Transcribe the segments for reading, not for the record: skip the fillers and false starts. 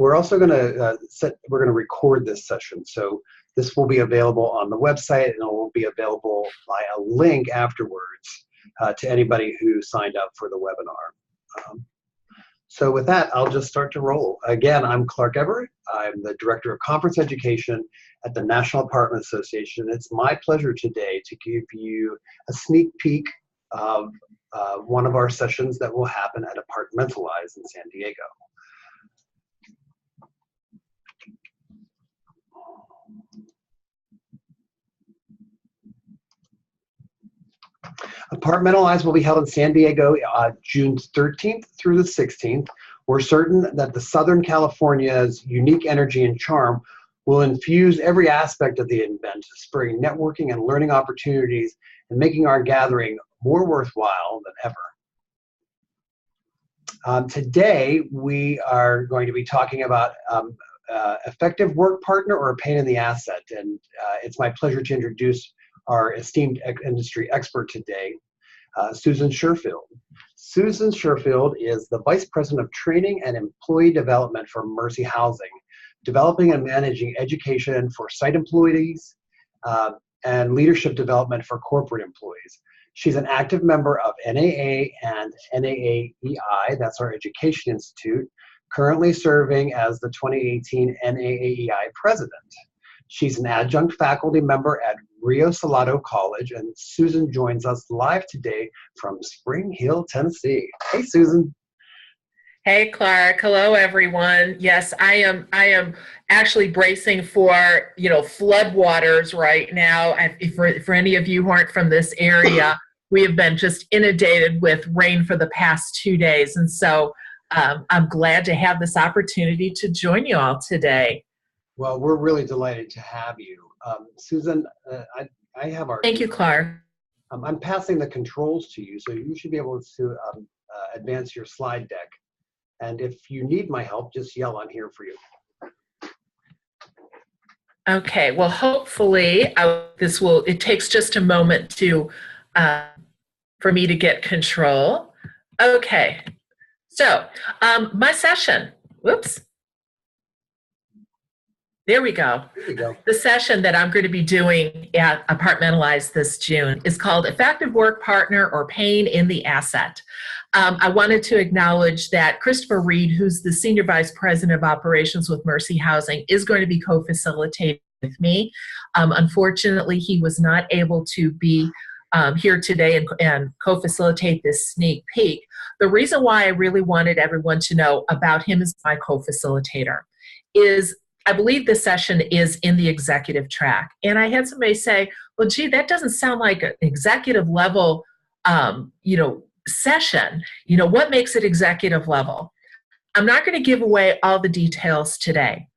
We're also going to we're going to record this session. So this will be available on the website, and it will be available via link afterwards to anybody who signed up for the webinar. So with that, I'll just start to roll. Again, I'm Clark Everett. I'm the Director of Conference Education at the National Apartment Association. It's my pleasure today to give you a sneak peek of one of our sessions that will happen at Mentalize in San Diego. Mentalize will be held in San Diego June 13th through the 16th. We're certain that the Southern California's unique energy and charm will infuse every aspect of the event, spurring networking and learning opportunities and making our gathering more worthwhile than ever. Today, we are going to be talking about effective work partner or a pain in the asset. And it's my pleasure to introduce our esteemed industry expert today, Susan Sherfield. Susan Sherfield is the Vice President of Training and Employee Development for Mercy Housing, developing and managing education for site employees and leadership development for corporate employees. She's an active member of NAA and NAAEI, that's our Education Institute, currently serving as the 2018 NAAEI President. She's an adjunct faculty member at Rio Salado College, and Susan joins us live today from Spring Hill, Tennessee. Hey, Susan. Hey, Clark. Hello, everyone. Yes, I am actually bracing for, floodwaters right now. For any of you who aren't from this area, we have been just inundated with rain for the past 2 days. And so I'm glad to have this opportunity to join you all today. Well, we're really delighted to have you. Susan, I have our... Thank you, Clark. I'm passing the controls to you, so you should be able to advance your slide deck. And if you need my help, just yell, I'm here for you. Okay, well, hopefully it takes just a moment for me to get control. Okay, so my session, whoops. There we go. There we go. The session that I'm going to be doing at Mentalize this June is called Effective Work Partner or Pain in the Asset. I wanted to acknowledge that Christopher Reed, who's the Senior Vice President of Operations with Mercy Housing, is going to be co-facilitating with me. Unfortunately, he was not able to be here today and co-facilitate this sneak peek. The reason why I really wanted everyone to know about him as my co-facilitator is I believe this session is in the executive track. And I had somebody say, well, gee, that doesn't sound like an executive level, session. What makes it executive level? I'm not going to give away all the details today,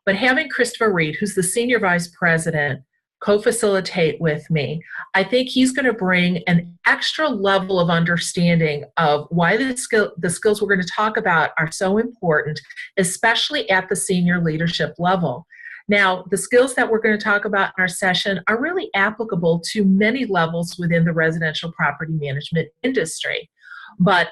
but having Christopher Reed, who's the Senior Vice President, co-facilitate with me, I think he's going to bring an extra level of understanding of why the skills we're going to talk about are so important, especially at the senior leadership level. Now, the skills that we're going to talk about in our session are really applicable to many levels within the residential property management industry. But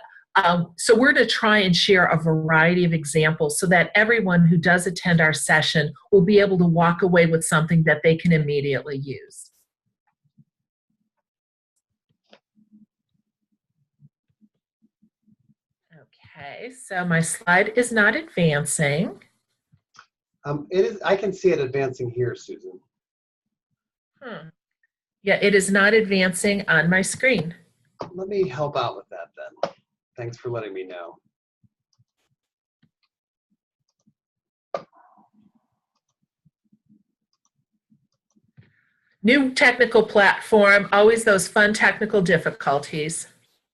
so we're going to try and share a variety of examples so that everyone who does attend our session will be able to walk away with something that they can immediately use. Okay, so my slide is not advancing. It is. I can see it advancing here, Susan. Yeah, it is not advancing on my screen. Let me help out with that then. Thanks for letting me know. New technical platform, always those fun technical difficulties.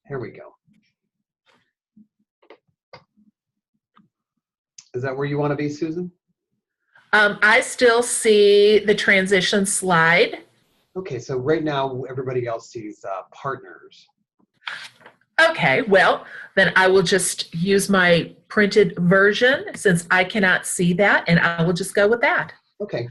Here we go. Is that where you want to be, Susan? I still see the transition slide. Okay, so right now everybody else sees partners. Okay, well, then I will just use my printed version since I cannot see that, and I will just go with that. Okay.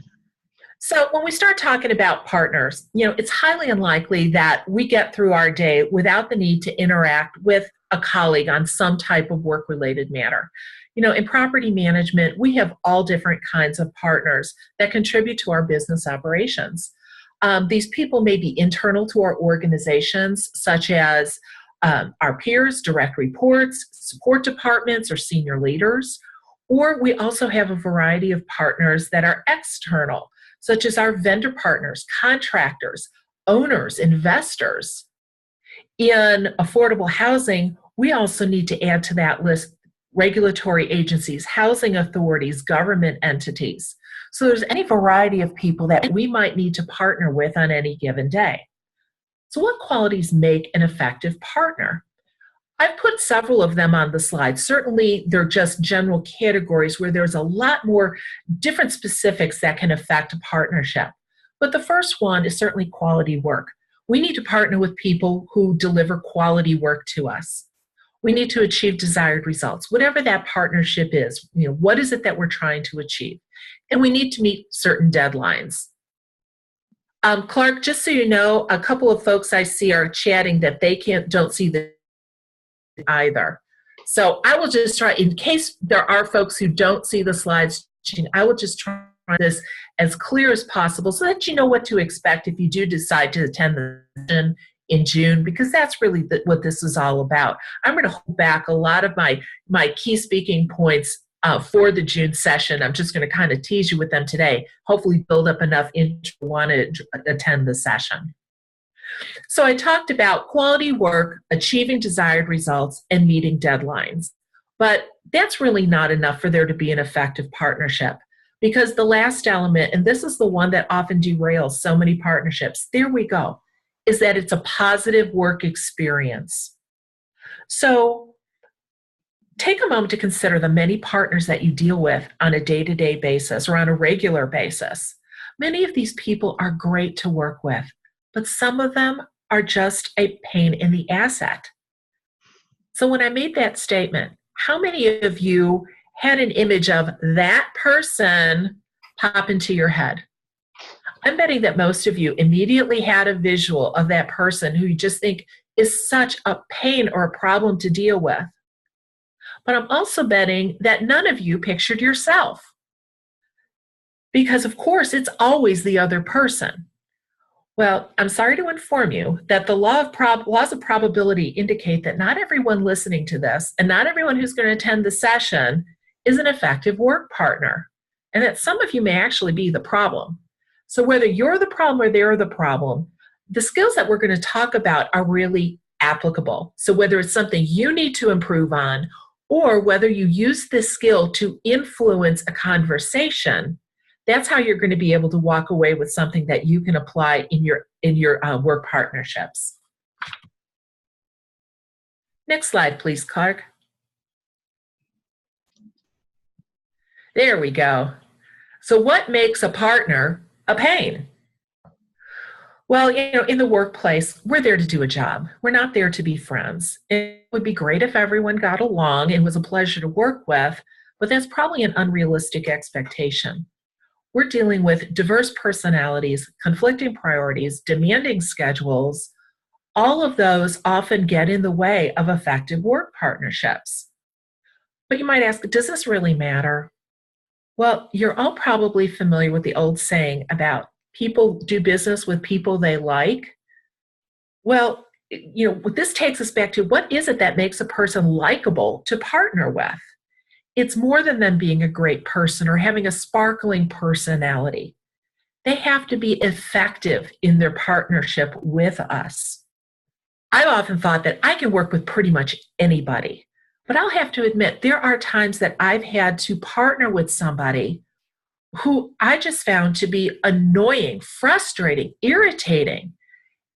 So when we start talking about partners, it's highly unlikely that we get through our day without the need to interact with a colleague on some type of work-related matter. In property management, we have all different kinds of partners that contribute to our business operations. These people may be internal to our organizations, such as our peers, direct reports, support departments, or senior leaders. Or we also have a variety of partners that are external, such as our vendor partners, contractors, owners, investors. In affordable housing, we also need to add to that list regulatory agencies, housing authorities, government entities. So there's any variety of people that we might need to partner with on any given day. So what qualities make an effective partner? I've put several of them on the slide. Certainly, they're just general categories where there's a lot more different specifics that can affect a partnership. But the first one is certainly quality work. We need to partner with people who deliver quality work to us. We need to achieve desired results, whatever that partnership is. What is it that we're trying to achieve? And we need to meet certain deadlines. Clark, just so you know, a couple of folks I see are chatting that they don't see the either. So I will just try, in case there are folks who don't see the slides, I will just try this as clear as possible so that you know what to expect if you do decide to attend the session in June, because that's really what this is all about. I'm going to hold back a lot of my key speaking points for the June session. I'm just going to kind of tease you with them today, hopefully build up enough interest to want to attend the session. So I talked about quality work, achieving desired results, and meeting deadlines. But that's really not enough for there to be an effective partnership, because the last element, and this is the one that often derails so many partnerships, there we go, is that it's a positive work experience. So take a moment to consider the many partners that you deal with on a day-to-day basis or on a regular basis. Many of these people are great to work with, but some of them are just a pain in the asset. So when I made that statement, how many of you had an image of that person pop into your head? I'm betting that most of you immediately had a visual of that person who you just think is such a pain or a problem to deal with. But I'm also betting that none of you pictured yourself. Because of course, it's always the other person. Well, I'm sorry to inform you that the laws of probability indicate that not everyone listening to this and not everyone who's going to attend the session is an effective work partner, and that some of you may actually be the problem. So whether you're the problem or they're the problem, the skills that we're going to talk about are really applicable. So whether it's something you need to improve on or whether you use this skill to influence a conversation, that's how you're going to be able to walk away with something that you can apply in your work partnerships. Next slide, please, Clark. There we go. So what makes a partner a pain? Well, in the workplace, we're there to do a job. We're not there to be friends. It would be great if everyone got along and was a pleasure to work with, but that's probably an unrealistic expectation. We're dealing with diverse personalities, conflicting priorities, demanding schedules. All of those often get in the way of effective work partnerships. But you might ask, does this really matter? Well, you're all probably familiar with the old saying about people do business with people they like. Well, this takes us back to what is it that makes a person likable to partner with? It's more than them being a great person or having a sparkling personality. They have to be effective in their partnership with us. I've often thought that I can work with pretty much anybody, but I'll have to admit there are times that I've had to partner with somebody who I just found to be annoying, frustrating, irritating.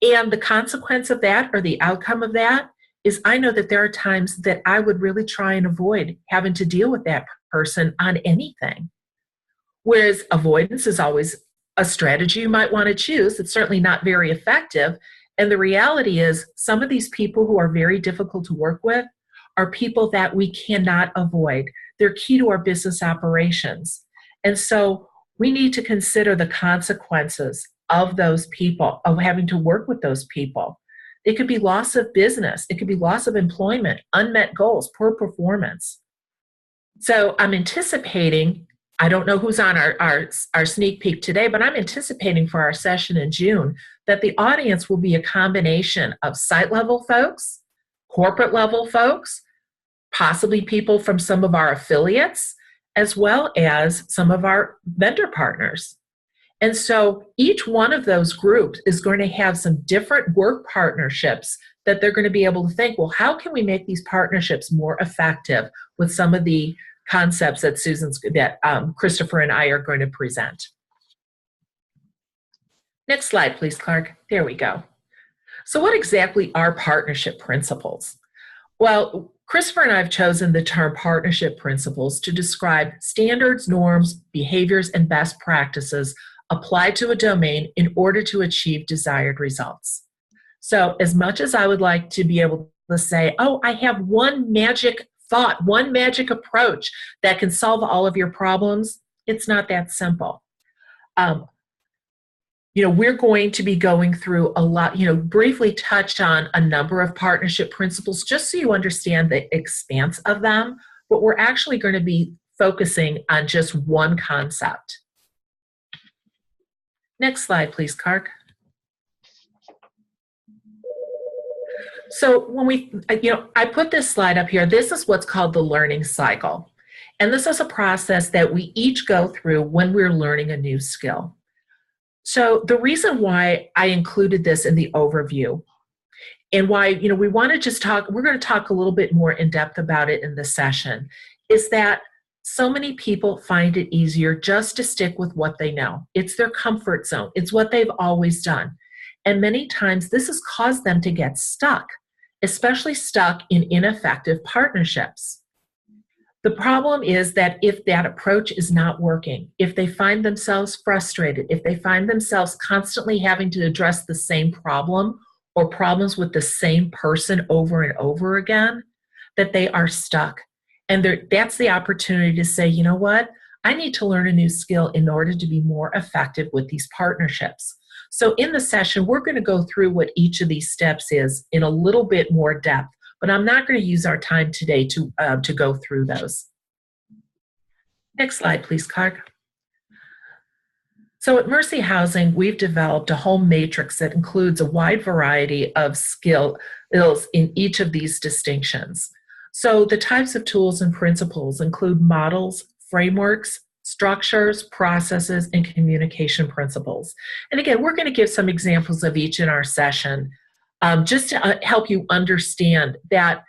And the consequence of that, or the outcome of that, is I know that there are times that I would really try and avoid having to deal with that person on anything. Whereas avoidance is always a strategy you might want to choose. It's certainly not very effective. And the reality is some of these people who are very difficult to work with are people that we cannot avoid. They're key to our business operations. And so we need to consider the consequences of those people, of having to work with those people. It could be loss of business. It could be loss of employment, unmet goals, poor performance. So I'm anticipating, I don't know who's on our sneak peek today, but I'm anticipating for our session in June that the audience will be a combination of site level folks, corporate level folks, possibly people from some of our affiliates, as well as some of our vendor partners. And so each one of those groups is going to have some different work partnerships that they're going to be able to think, well, how can we make these partnerships more effective with some of the concepts that Christopher and I are going to present. Next slide, please, Clark. There we go. So what exactly are partnership principles? Well, Christopher and I have chosen the term partnership principles to describe standards, norms, behaviors, and best practices applied to a domain in order to achieve desired results. So as much as I would like to be able to say, oh, I have one magic thought, one magic approach that can solve all of your problems, it's not that simple. We're going to be going through a lot, briefly touch on a number of partnership principles just so you understand the expanse of them, but we're actually going to be focusing on just one concept. Next slide, please, Clark. So when I put this slide up here, this is what's called the learning cycle. And this is a process that we each go through when we're learning a new skill. So the reason why I included this in the overview and why, we want to just talk, we're going to talk a little bit more in depth about it in this session, is that so many people find it easier just to stick with what they know. It's their comfort zone. It's what they've always done. And many times this has caused them to get stuck, especially stuck in ineffective partnerships. The problem is that if that approach is not working, if they find themselves frustrated, if they find themselves constantly having to address the same problem or problems with the same person over and over again, that they are stuck. And that's the opportunity to say, you know what? I need to learn a new skill in order to be more effective with these partnerships. So in the session, we're going to go through what each of these steps is in a little bit more depth, but I'm not going to use our time today to go through those. Next slide, please, Clark. So at Mercy Housing, we've developed a whole matrix that includes a wide variety of skills in each of these distinctions. So the types of tools and principles include models, frameworks, structures, processes, and communication principles. And again, we're going to give some examples of each in our session just to help you understand that,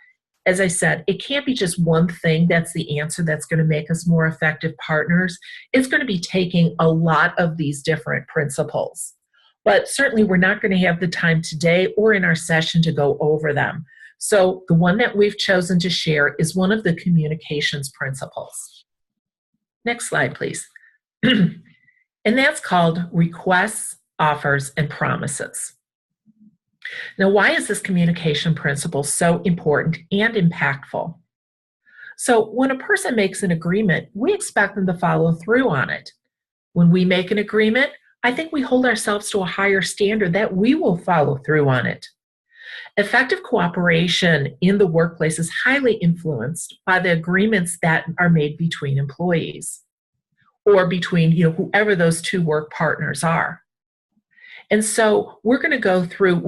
as I said, it can't be just one thing that's the answer that's going to make us more effective partners. It's going to be taking a lot of these different principles. But certainly we're not going to have the time today or in our session to go over them. So the one that we've chosen to share is one of the communications principles. Next slide, please. And that's called requests, offers, and promises. Now, why is this communication principle so important and impactful? So when a person makes an agreement, we expect them to follow through on it. When we make an agreement, I think we hold ourselves to a higher standard that we will follow through on it. Effective cooperation in the workplace is highly influenced by the agreements that are made between employees or between whoever those two work partners are. And so we're going to go through,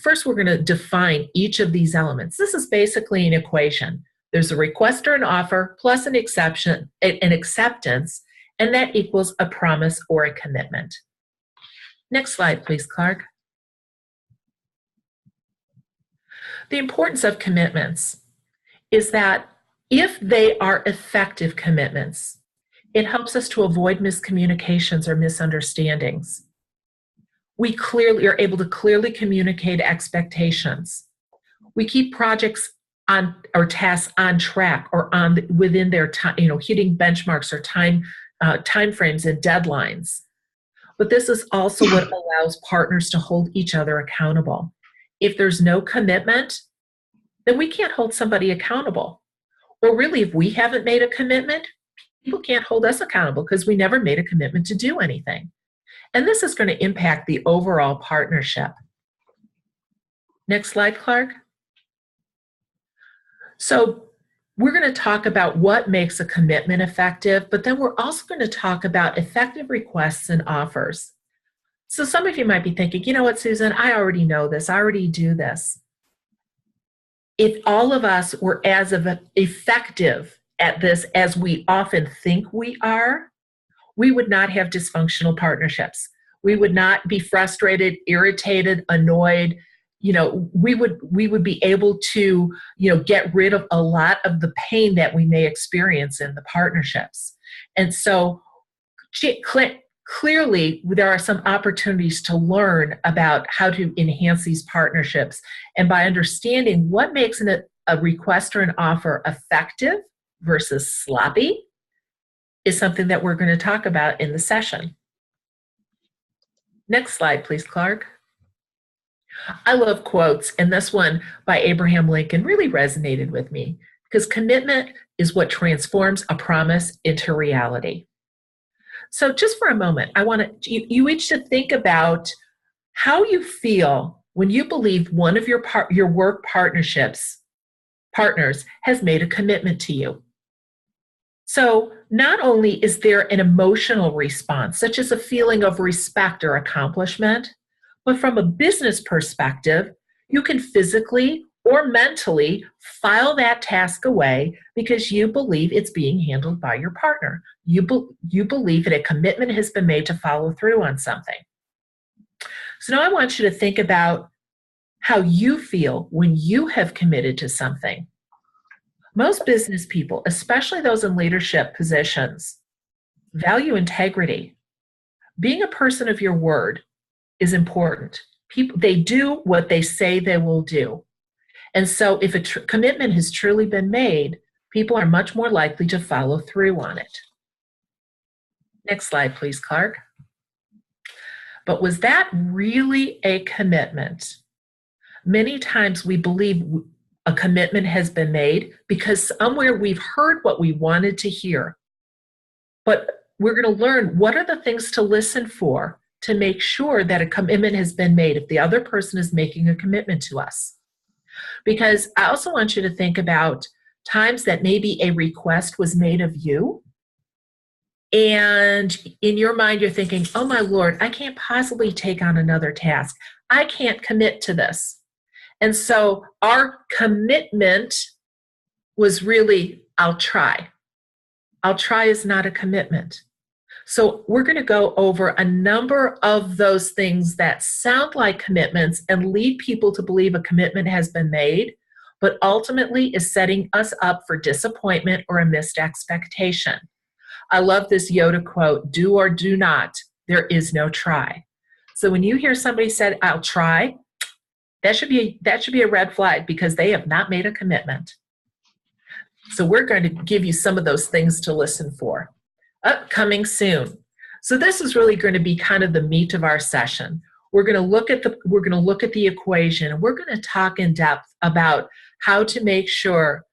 first we're going to define each of these elements. This is basically an equation. There's a request or an offer plus an acceptance, and that equals a promise or a commitment. Next slide, please, Clark. The importance of commitments is that if they are effective commitments, it helps us to avoid miscommunications or misunderstandings. We clearly are able to clearly communicate expectations. We keep projects on or tasks on track or within their time, hitting benchmarks or time frames and deadlines. But this is also what allows partners to hold each other accountable. If there's no commitment, then we can't hold somebody accountable. Or really, if we haven't made a commitment, people can't hold us accountable because we never made a commitment to do anything. And this is going to impact the overall partnership. Next slide, Clark. So we're going to talk about what makes a commitment effective, but then we're also going to talk about effective requests and offers. So some of you might be thinking, you know what, Susan, I already know this. I already do this. If all of us were as effective at this as we often think we are, we would not have dysfunctional partnerships. We would not be frustrated, irritated, annoyed. We would be able to, get rid of a lot of the pain that we may experience in the partnerships. And so clearly, there are some opportunities to learn about how to enhance these partnerships. And by understanding what makes a request or an offer effective versus sloppy is something that we're going to talk about in the session. Next slide, please, Clark. I love quotes, and this one by Abraham Lincoln really resonated with me because commitment is what transforms a promise into reality. So just for a moment, I want you each to think about how you feel when you believe one of your work partners has made a commitment to you. So not only is there an emotional response, such as a feeling of respect or accomplishment, but from a business perspective, you can physically or mentally file that task away because you believe it's being handled by your partner. You believe that a commitment has been made to follow through on something. So now I want you to think about how you feel when you have committed to something. Most business people, especially those in leadership positions, value integrity. Being a person of your word is important. They do what they say they will do. And so if a commitment has truly been made, people are much more likely to follow through on it. Next slide, please, Clark. But was that really a commitment? Many times we believe a commitment has been made because somewhere we've heard what we wanted to hear. But we're going to learn what are the things to listen for to make sure that a commitment has been made if the other person is making a commitment to us. Because I also want you to think about times that maybe a request was made of you, and in your mind you're thinking, oh my Lord, I can't possibly take on another task. I can't commit to this. And so our commitment was really, I'll try. I'll try is not a commitment. So we're going to go over a number of those things that sound like commitments and lead people to believe a commitment has been made, but ultimately is setting us up for disappointment or a missed expectation. I love this Yoda quote, do or do not, there is no try. So when you hear somebody say, I'll try, that should be a red flag because they have not made a commitment. So we're going to give you some of those things to listen for. Upcoming soon. So this is really going to be kind of the meat of our session. We're going to look at the equation, and we're going to talk in depth about how to make sure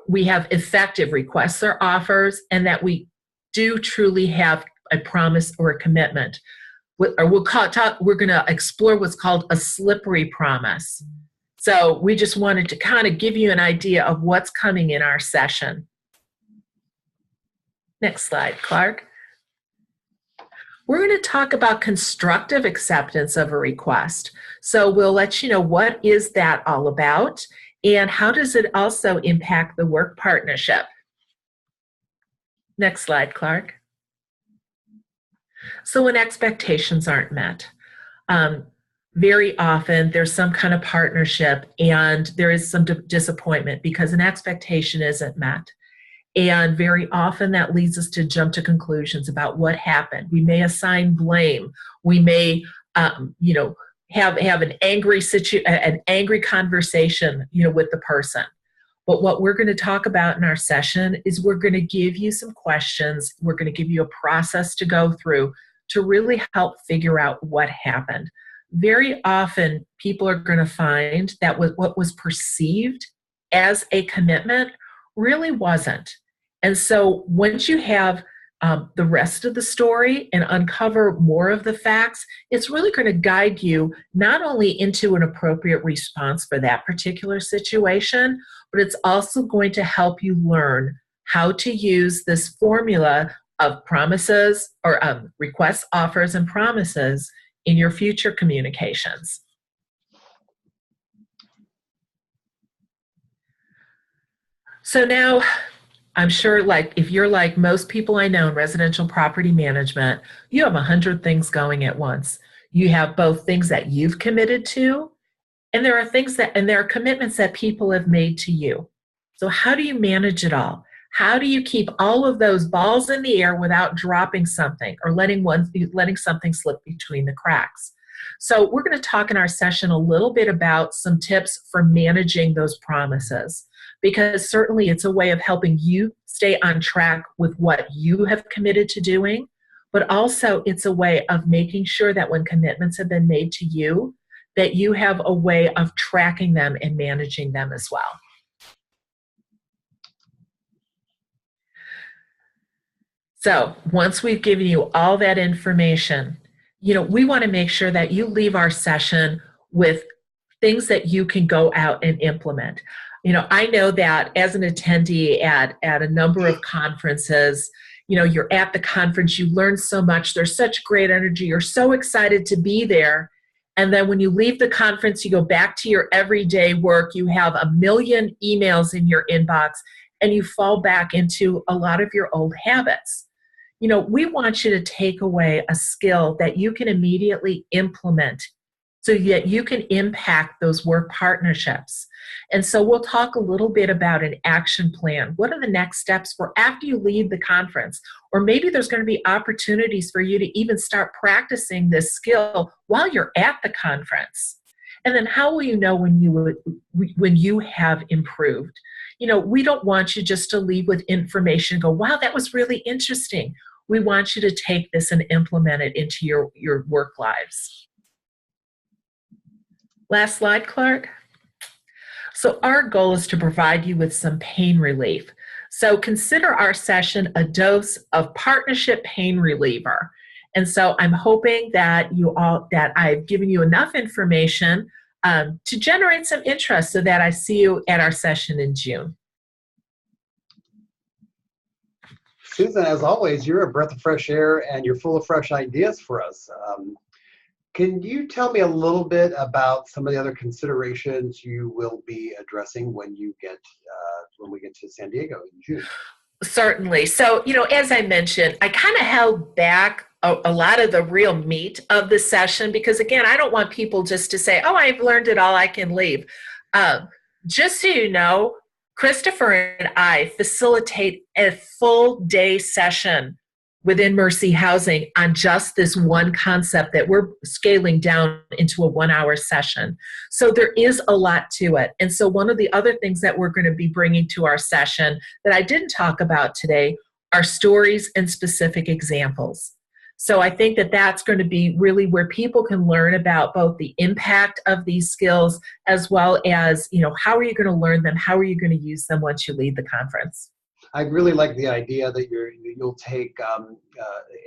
we have effective requests or offers, and that we do truly have a promise or a commitment. We're going to explore what's called a slippery promise. So we just wanted to kind of give you an idea of what's coming in our session. Next slide, Clark. We're going to talk about constructive acceptance of a request. So we'll let you know what is that all about and how does it also impact the work partnership. Next slide, Clark. So when expectations aren't met, very often there's some kind of partnership and there is some disappointment because an expectation isn't met. And very often that leads us to jump to conclusions about what happened. We may assign blame. We may, have an angry conversation, with the person. But what we're going to talk about in our session is we're going to give you some questions. We're going to give you a process to go through to really help figure out what happened. Very often people are going to find that what was perceived as a commitment really wasn't. And so once you have the rest of the story and uncover more of the facts, it's really going to guide you not only into an appropriate response for that particular situation, but it's also going to help you learn how to use this formula of promises or requests, offers, and promises in your future communications. So now, I'm sure, like, if you're like most people I know in residential property management, you have 100 things going at once. You have both things that you've committed to, and there are commitments that people have made to you. So how do you manage it all? How do you keep all of those balls in the air without dropping something or letting something slip between the cracks? So we're going to talk in our session a little bit about some tips for managing those promises, because certainly it's a way of helping you stay on track with what you have committed to doing, but also it's a way of making sure that when commitments have been made to you, that you have a way of tracking them and managing them as well. So once we've given you all that information, we want to make sure that you leave our session with things that you can go out and implement. I know that as an attendee at a number of conferences, you're at the conference, you learn so much, there's such great energy, you're so excited to be there. And then when you leave the conference, you go back to your everyday work, you have a million emails in your inbox, and you fall back into a lot of your old habits. We want you to take away a skill that you can immediately implement so that you can impact those work partnerships. And so we'll talk a little bit about an action plan. What are the next steps for after you leave the conference? Or maybe there's going to be opportunities for you to even start practicing this skill while you're at the conference. And then how will you know when you have improved? We don't want you just to leave with information and go, wow, that was really interesting. We want you to take this and implement it into your work lives. Last slide, Clark. So our goal is to provide you with some pain relief. So consider our session a dose of partnership pain reliever. And so I'm hoping that I've given you enough information to generate some interest so that I see you at our session in June. Susan, as always, you're a breath of fresh air and you're full of fresh ideas for us. Can you tell me a little bit about some of the other considerations you will be addressing when we get to San Diego in June? Certainly. So, as I mentioned, I kind of held back a lot of the real meat of the session because, again, I don't want people just to say, oh, I've learned it all, I can leave. Just so you know, Christopher and I facilitate a full day session within Mercy Housing on just this one concept that we're scaling down into a 1-hour session. So there is a lot to it. And so one of the other things that we're going to be bringing to our session that I didn't talk about today are stories and specific examples. So I think that that's going to be really where people can learn about both the impact of these skills as well as, how are you going to learn them? How are you going to use them once you leave the conference? I really like the idea that you'll take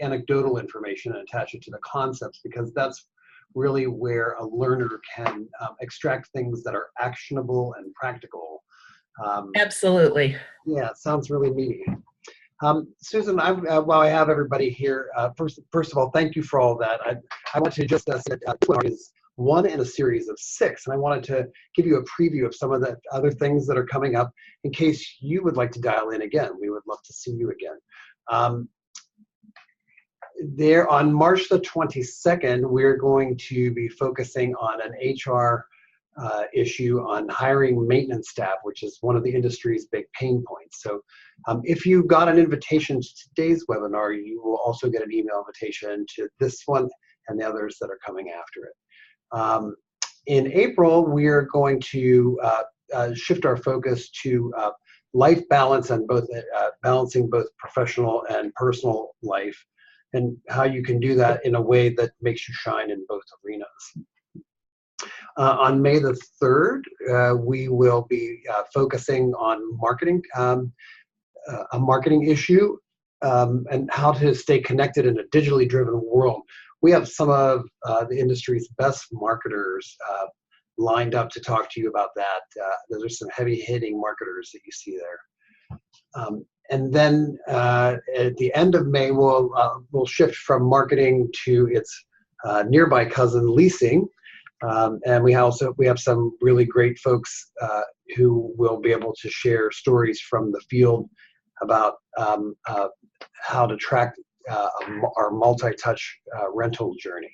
anecdotal information and attach it to the concepts, because that's really where a learner can extract things that are actionable and practical. Absolutely. Yeah, it sounds really meaty. Susan, while I have everybody here, first of all, thank you for all that. I want to just say that this webinar is one in a series of 6, and I wanted to give you a preview of some of the other things that are coming up in case you would like to dial in again. We would love to see you again. There on March the 22nd, we're going to be focusing on an HR issue on hiring maintenance staff, which is one of the industry's big pain points. So if you got an invitation to today's webinar, you will also get an email invitation to this one and the others that are coming after it. In April, we are going to shift our focus to life balance and balancing both professional and personal life, and how you can do that in a way that makes you shine in both arenas. On May the 3rd, we will be focusing on marketing, a marketing issue, and how to stay connected in a digitally driven world. We have some of the industry's best marketers lined up to talk to you about that. Those are some heavy-hitting marketers that you see there. And then at the end of May, we'll shift from marketing to its nearby cousin, leasing. And we have some really great folks who will be able to share stories from the field about how to track our multi-touch rental journey.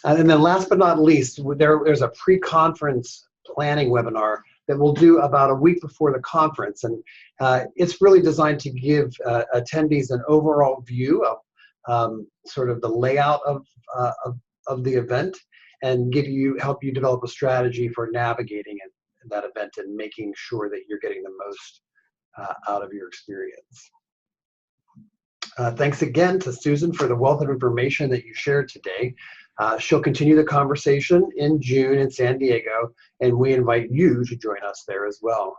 And then last but not least, there's a pre-conference planning webinar that we'll do about a week before the conference. And it's really designed to give attendees an overall view of sort of the layout of the event and help you develop a strategy for navigating that event and making sure that you're getting the most out of your experience. Thanks again to Susan for the wealth of information that you shared today. She'll continue the conversation in June in San Diego, and we invite you to join us there as well.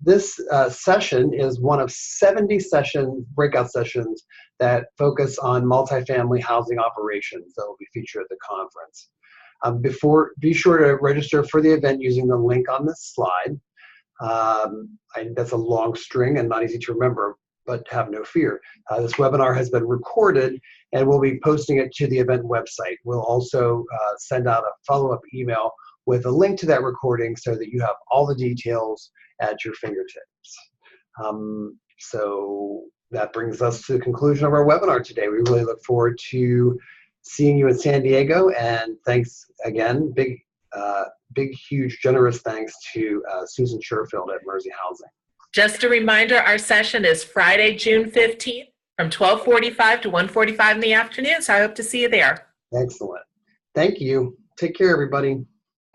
This session is one of 70 breakout sessions that focus on multifamily housing operations that will be featured at the conference. Be sure to register for the event using the link on this slide. That's a long string and not easy to remember, but have no fear. This webinar has been recorded and we'll be posting it to the event website. We'll also send out a follow-up email with a link to that recording so that you have all the details at your fingertips. So that brings us to the conclusion of our webinar today. We really look forward to seeing you in San Diego, and thanks again, big, huge, generous thanks to Susan Sherfield at Mersey Housing. Just a reminder, our session is Friday, June 15th from 12:45 to 1:45 in the afternoon, so I hope to see you there. Excellent. Thank you. Take care, everybody.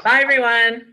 Bye, everyone.